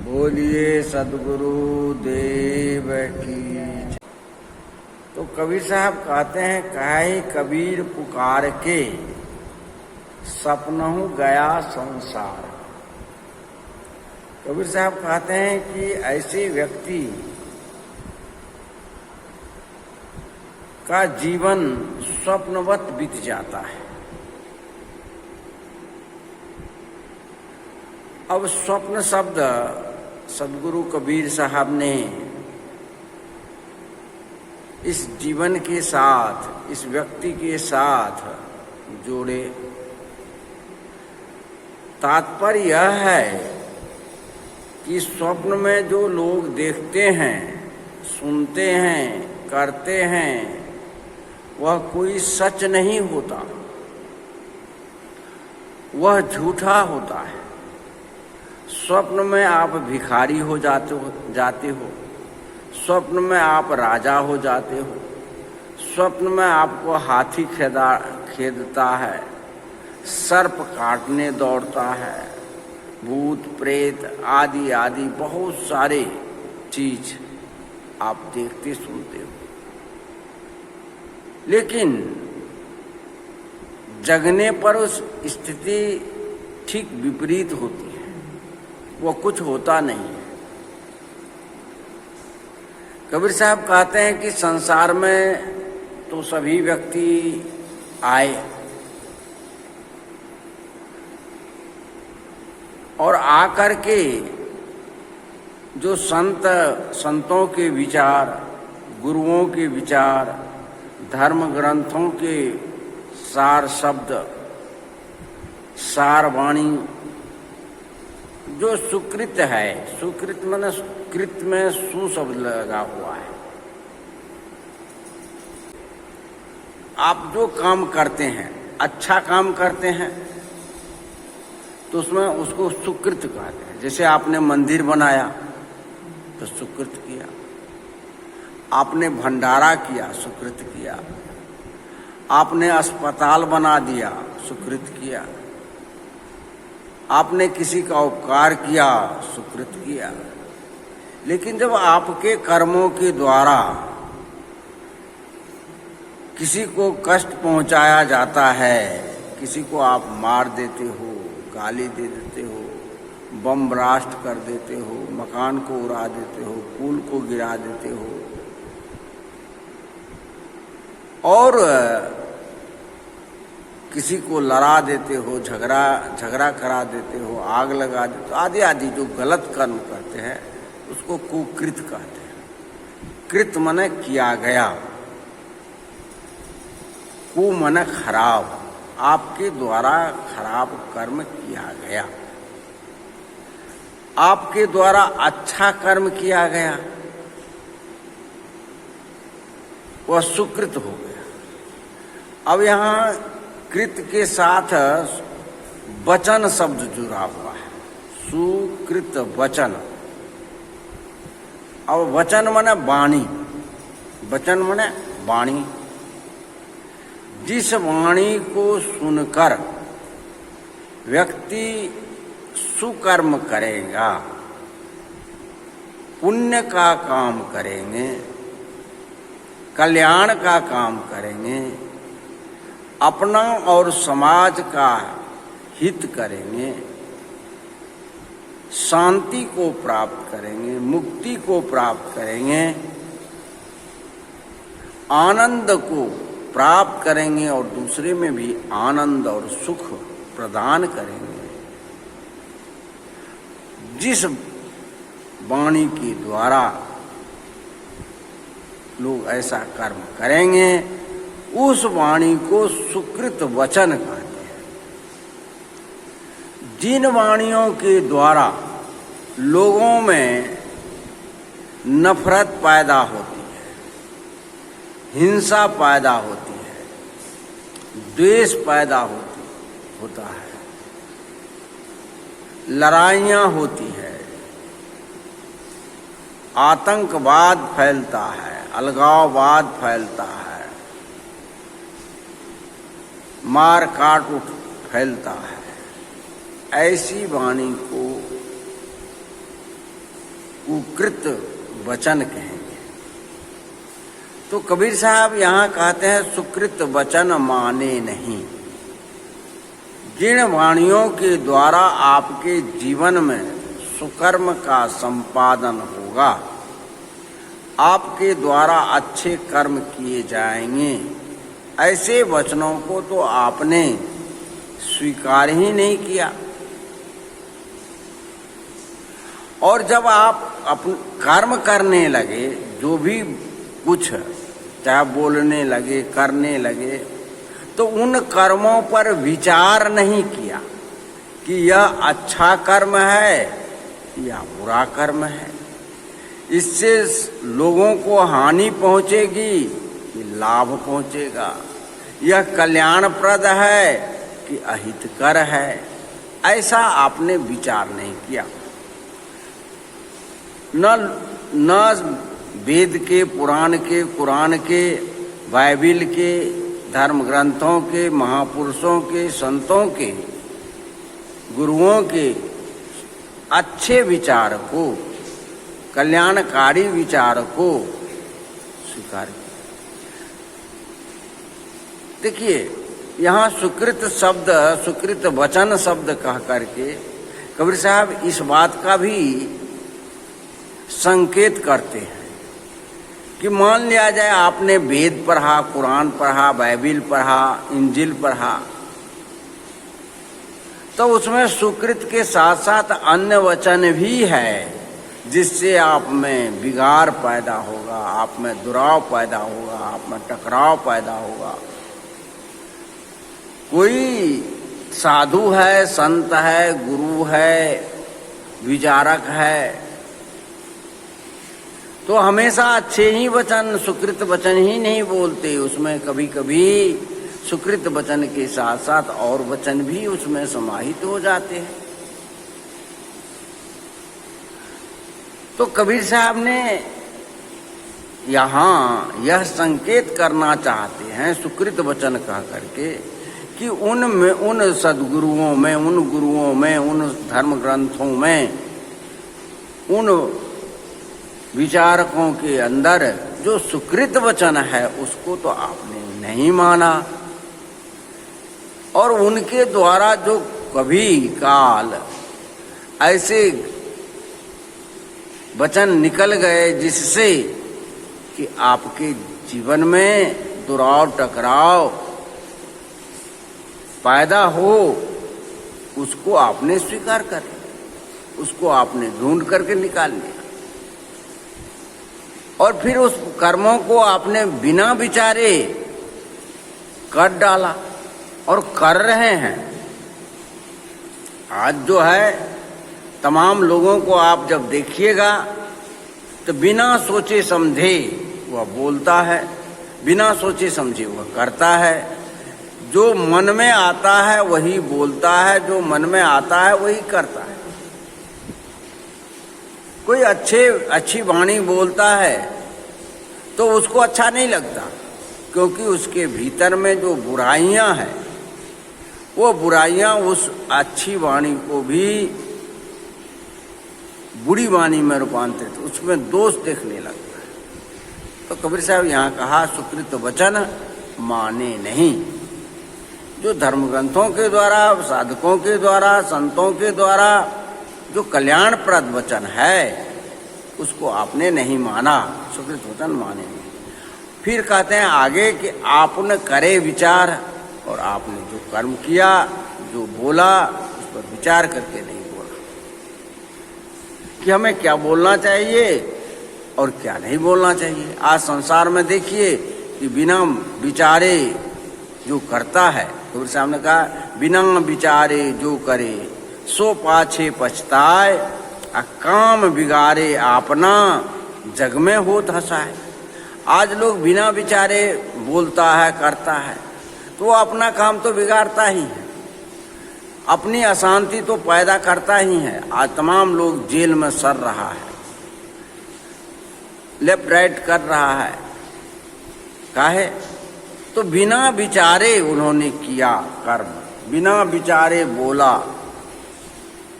बोलिए सद्गुरु देव की। तो कबीर साहब कहते हैं, काहे कबीर पुकार के सपनहु गया संसार। कबीर साहब कहते हैं कि ऐसे व्यक्ति का जीवन स्वप्नवत बीत जाता है। अब स्वप्न शब्द सद्गुरु कबीर साहब ने इस जीवन के साथ, इस व्यक्ति के साथ जोड़े। तात्पर्य यह है कि स्वप्न में जो लोग देखते हैं, सुनते हैं, करते हैं, वह कोई सच नहीं होता, वह झूठा होता है। स्वप्न में आप भिखारी हो जाते हो, स्वप्न में आप राजा हो जाते हो, स्वप्न में आपको हाथी खेदता है, सर्प काटने दौड़ता है, भूत प्रेत आदि आदि बहुत सारे चीज आप देखते सुनते हो। लेकिन जगने पर उस स्थिति ठीक विपरीत होती है, वो कुछ होता नहीं है। कबीर साहब कहते हैं कि संसार में तो सभी व्यक्ति आए और आकर के जो संतों के विचार, गुरुओं के विचार, धर्म ग्रंथों के सार शब्द, सार वाणी, जो सुकृत है, सुकृत माने कृत में सु शब्द लगा हुआ है। आप जो काम करते हैं, अच्छा काम करते हैं, तो उसमें उसको सुकृत कहते हैं। जैसे आपने मंदिर बनाया तो सुकृत किया, आपने भंडारा किया, सुकृत किया, आपने अस्पताल बना दिया, सुकृत किया, आपने किसी का उपकार किया, सुकृत किया। लेकिन जब आपके कर्मों के द्वारा किसी को कष्ट पहुंचाया जाता है, किसी को आप मार देते हो, गाली दे देते हो, बम ब्लास्ट कर देते हो, मकान को उड़ा देते हो, पुल को गिरा देते हो और किसी को लड़ा देते हो, झगड़ा करा देते हो, आग लगा देते हो, आदि आदि जो गलत कर्म करते हैं उसको कुकृत कहते हैं। कृत माने किया गया, कु माने खराब, आपके द्वारा खराब कर्म किया गया, आपके द्वारा अच्छा कर्म किया गया, वह सुकृत हो गया। अब यहाँ कृत के साथ वचन शब्द जुड़ा हुआ है, सुकृत वचन। अब वचन माने वाणी, वचन माने वाणी। जिस वाणी को सुनकर व्यक्ति सुकर्म करेगा, पुण्य का काम करेंगे, कल्याण का काम करेंगे, अपना और समाज का हित करेंगे, शांति को प्राप्त करेंगे, मुक्ति को प्राप्त करेंगे, आनंद को प्राप्त करेंगे और दूसरे में भी आनंद और सुख प्रदान करेंगे। जिस वाणी के द्वारा लोग ऐसा कर्म करेंगे, उस वाणी को सुकृत वचन कहते हैं। जिन वाणियों के द्वारा लोगों में नफरत पैदा होती है, हिंसा पैदा होती है, द्वेष पैदा होता है, लड़ाइयाँ होती है, आतंकवाद फैलता है, अलगाववाद फैलता है, मार काट फैलता है, ऐसी वाणी को कुकृत वचन कहेंगे। तो कबीर साहब यहाँ कहते हैं सुकृत वचन माने नहीं। जिन वाणियों के द्वारा आपके जीवन में सुकर्म का संपादन होगा, आपके द्वारा अच्छे कर्म किए जाएंगे, ऐसे वचनों को तो आपने स्वीकार ही नहीं किया। और जब आप अपन कर्म करने लगे, जो भी कुछ चाहे बोलने लगे, करने लगे, तो उन कर्मों पर विचार नहीं किया कि यह अच्छा कर्म है या बुरा कर्म है, इससे लोगों को हानि पहुंचेगी कि लाभ पहुंचेगा, यह कल्याणप्रद है कि अहितकर है, ऐसा आपने विचार नहीं किया। न वेद के, पुराण के, कुरान के, बाइबिल के, धर्म ग्रंथों के, महापुरुषों के, संतों के, गुरुओं के अच्छे विचार को, कल्याणकारी विचार को स्वीकार किया। देखिए, यहाँ सुकृत शब्द, सुकृत वचन शब्द कह करके कबीर साहब इस बात का भी संकेत करते हैं कि मान लिया जाए आपने वेद पढ़ा, कुरान पढ़ा, बाइबिल पढ़ा, इंजिल पढ़ा, तो उसमें सुकृत के साथ साथ अन्य वचन भी है जिससे आप में बिगाड़ पैदा होगा, आप में दुराव पैदा होगा, आप में टकराव पैदा होगा। कोई साधु है, संत है, गुरु है, विचारक है, तो हमेशा अच्छे ही वचन, सुकृत वचन ही नहीं बोलते। उसमें कभी कभी सुकृत वचन के साथ साथ और वचन भी उसमें समाहित हो जाते हैं। तो कबीर साहब ने यहाँ यह संकेत करना चाहते हैं सुकृत वचन कह करके कि उन सद्गुरुओं में, उन गुरुओं में, उन धर्म ग्रंथों में, उन विचारकों के अंदर जो सुकृत वचन है उसको तो आपने नहीं माना, और उनके द्वारा जो कभी काल ऐसे वचन निकल गए जिससे कि आपके जीवन में दुराव, टकराव पैदा हो, उसको आपने स्वीकार कर लिया, उसको आपने ढूंढ करके निकाल लिया, और फिर उस कर्मों को आपने बिना विचारे कर डाला और कर रहे हैं। आज जो है तमाम लोगों को आप जब देखिएगा तो बिना सोचे समझे वह बोलता है, बिना सोचे समझे वह करता है, जो मन में आता है वही बोलता है, जो मन में आता है वही करता है। कोई अच्छी वाणी बोलता है तो उसको अच्छा नहीं लगता, क्योंकि उसके भीतर में जो बुराइयां हैं वो बुराइयां उस अच्छी वाणी को भी बुरी वाणी में रूपांतरित, उसमें दोष देखने लगता है। तो कबीर साहब यहाँ कहा सुकृत वचन माने नहीं। जो धर्म ग्रंथों के द्वारा, साधकों के द्वारा, संतों के द्वारा जो कल्याणप्रद वचन है उसको आपने नहीं माना, सुकृत वचन माने नहीं। फिर कहते हैं आगे कि आपने करे विचार, और आपने जो कर्म किया, जो बोला, उस पर विचार करके नहीं बोला कि हमें क्या बोलना चाहिए और क्या नहीं बोलना चाहिए। आज संसार में देखिए कि बिना विचारे जो करता है, कबीर साहब ने कहा बिना विचारे जो करे सो पाछे पछताए, काम बिगाड़े आपना जग में होत हंसाए। आज लोग बिना विचारे बोलता है, करता है, तो वो अपना काम तो बिगाड़ता ही है, अपनी अशांति तो पैदा करता ही है। आज तमाम लोग जेल में सड़ रहा है, लेफ्ट राइट कर रहा है, काहे? तो बिना विचारे उन्होंने किया कर्म, बिना विचारे बोला,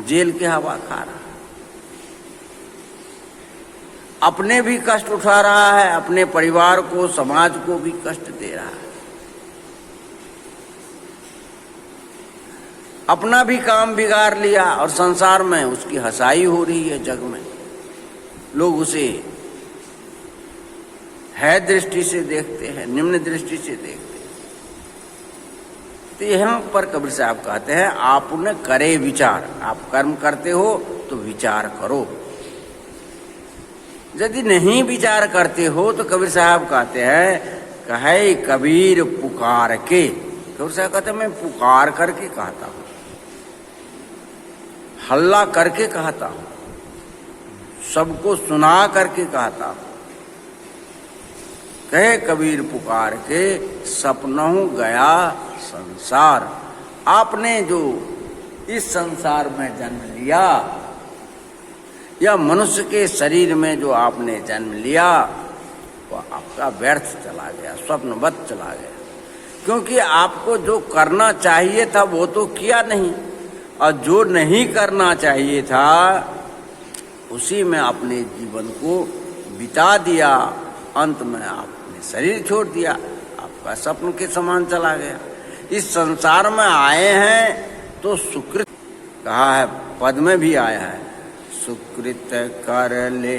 जेल की हवा खा रहा। अपने भी कष्ट उठा रहा है, अपने परिवार को, समाज को भी कष्ट दे रहा है, अपना भी काम बिगाड़ लिया और संसार में उसकी हंसाई हो रही है। जग में लोग उसे है दृष्टि से देखते हैं, निम्न दृष्टि से देखते हैं। तो यहाँ पर कबीर साहब कहते हैं आप उन्हें करे विचार। आप कर्म करते हो तो विचार करो, यदि नहीं विचार करते हो तो कबीर साहब कहते हैं कहे कबीर पुकार के। कबीर साहब कहते हैं मैं पुकार करके कहता हूं, हल्ला करके कहता हूं, सबको सुना करके कहता हूं। कहे कबीर पुकार के सपनों गया संसार। आपने जो इस संसार में जन्म लिया या मनुष्य के शरीर में जो आपने जन्म लिया वो आपका व्यर्थ चला गया, स्वप्नवत चला गया। क्योंकि आपको जो करना चाहिए था वो तो किया नहीं, और जो नहीं करना चाहिए था उसी में अपने जीवन को बिता दिया। अंत में आपने शरीर छोड़ दिया, आपका स्वप्न के समान चला गया। इस संसार में आए हैं तो सुकृत कहा है, पद में भी आया है, सुकृत कर ले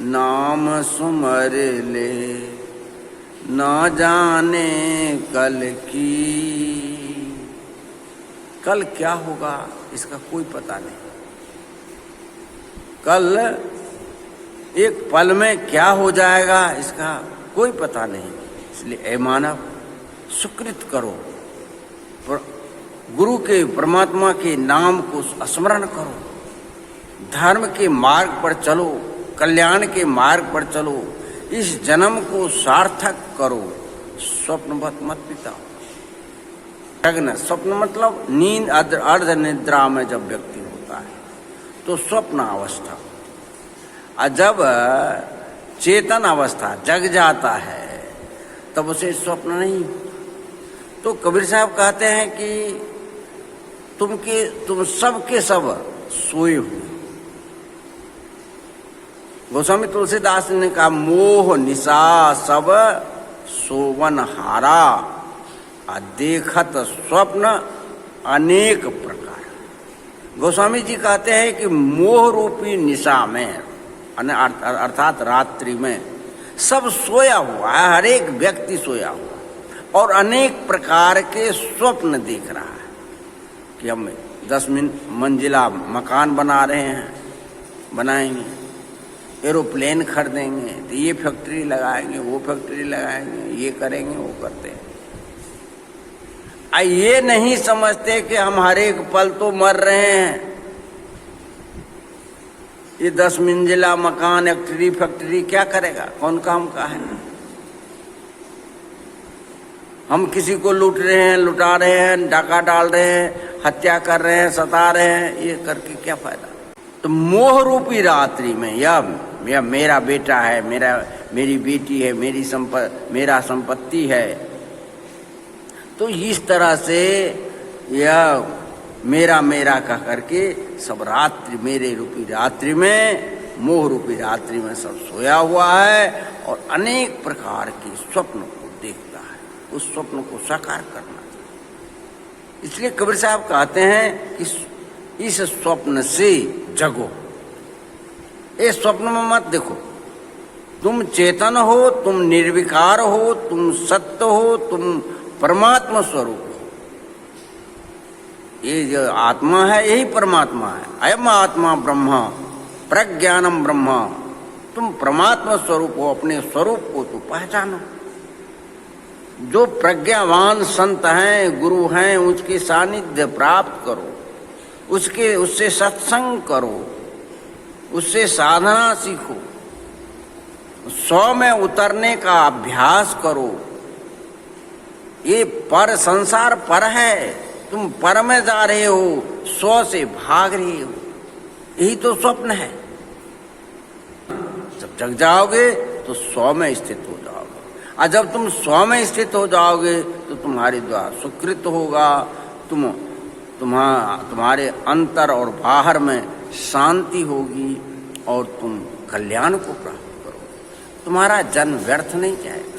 नाम सुमर ले, न जाने कल की। कल क्या होगा इसका कोई पता नहीं, कल एक पल में क्या हो जाएगा इसका कोई पता नहीं। इसलिए ऐ मानव सुकृत करो, गुरु के परमात्मा के नाम को स्मरण करो, धर्म के मार्ग पर चलो, कल्याण के मार्ग पर चलो, इस जन्म को सार्थक करो, स्वप्नवत मत बिताओ। जगना स्वप्न मतलब नींद, अर्ध निद्रा में जब व्यक्ति होता है तो स्वप्न अवस्था, और जब चेतन अवस्था जग जाता है तब उसे स्वप्न नहीं। तो कबीर साहब कहते हैं कि तुम सब के सब सोए हुए। गोस्वामी तुलसीदास ने कहा मोह निशा सब सोवन हारा, देखत स्वप्न अनेक प्रकार। गोस्वामी जी कहते हैं कि मोह रूपी निशा में अर्थात रात्रि में सब सोया हुआ है, हर एक व्यक्ति सोया हुआ और अनेक प्रकार के स्वप्न देख रहा है कि हम 10 मंजिला मकान बना रहे हैं, बनाएंगे, एरोप्लेन खरीदेंगे, तो ये फैक्ट्री लगाएंगे, वो फैक्ट्री लगाएंगे, ये करेंगे, वो करते हैं। ये नहीं समझते कि हम हर एक पल तो मर रहे हैं। ये 10 मंजिला मकान, फैक्ट्री क्या करेगा, कौन काम का है? हम किसी को लूट रहे हैं, लुटा रहे हैं, डाका डाल रहे हैं, हत्या कर रहे हैं, सता रहे हैं, ये करके क्या फायदा? तो मोह रूपी रात्रि में या मेरा बेटा है, मेरी बेटी है, मेरा संपत्ति है, तो इस तरह से यह मेरा कह करके सब रात्रि, मेरे रूपी रात्रि में, मोह रूपी रात्रि में सब सोया हुआ है और अनेक प्रकार के स्वप्न को देखता है। उस स्वप्न को साकार करना चाहिए। इसलिए कबीर साहब कहते हैं कि इस स्वप्न से जगो। इस स्वप्न में मत देखो, तुम चेतन हो, तुम निर्विकार हो, तुम सत्य हो, तुम परमात्मा स्वरूप हो। ये जो आत्मा है यही परमात्मा है। अयम आत्मा ब्रह्म प्रज्ञानम ब्रह्म। तुम परमात्मा स्वरूप हो, अपने स्वरूप को तो पहचानो। जो प्रज्ञावान संत हैं, गुरु हैं, उसके सानिध्य प्राप्त करो, उससे सत्संग करो, उससे साधना सीखो, 100 में उतरने का अभ्यास करो। ये पर संसार पर है, तुम पर में जा रहे हो, 100 से भाग रहे हो, यही तो स्वप्न है। जब जग जाओगे तो 100 में स्थित हो जाओगे, और जब तुम 100 में स्थित हो जाओगे तो तुम्हारे द्वारा सुकृत होगा, तुम्हारे अंतर और बाहर में शांति होगी, और तुम कल्याण को प्राप्त करो। तुम्हारा जन्म व्यर्थ नहीं जाएगा।